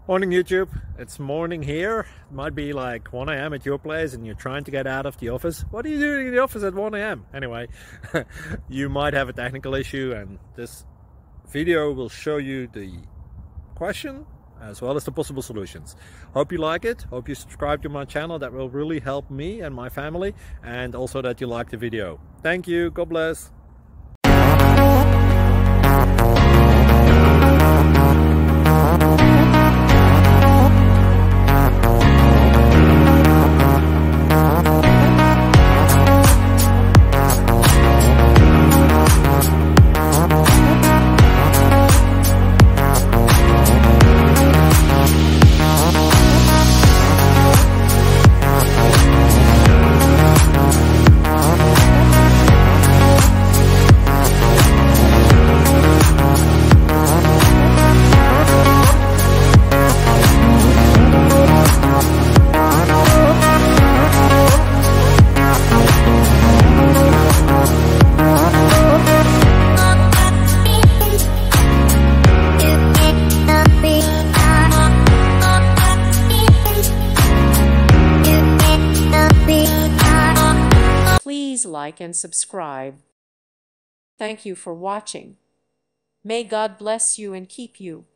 Morning YouTube, it's morning here. It might be like 1 a.m. at your place and you're trying to get out of the office. What are you doing in the office at 1 a.m? Anyway, you might have a technical issue and this video will show you the question as well as the possible solutions. Hope you like it, hope you subscribe to my channel. That will really help me and my family, and also that you like the video. Thank you, God bless. Please like and subscribe. Thank you for watching. May God bless you and keep you.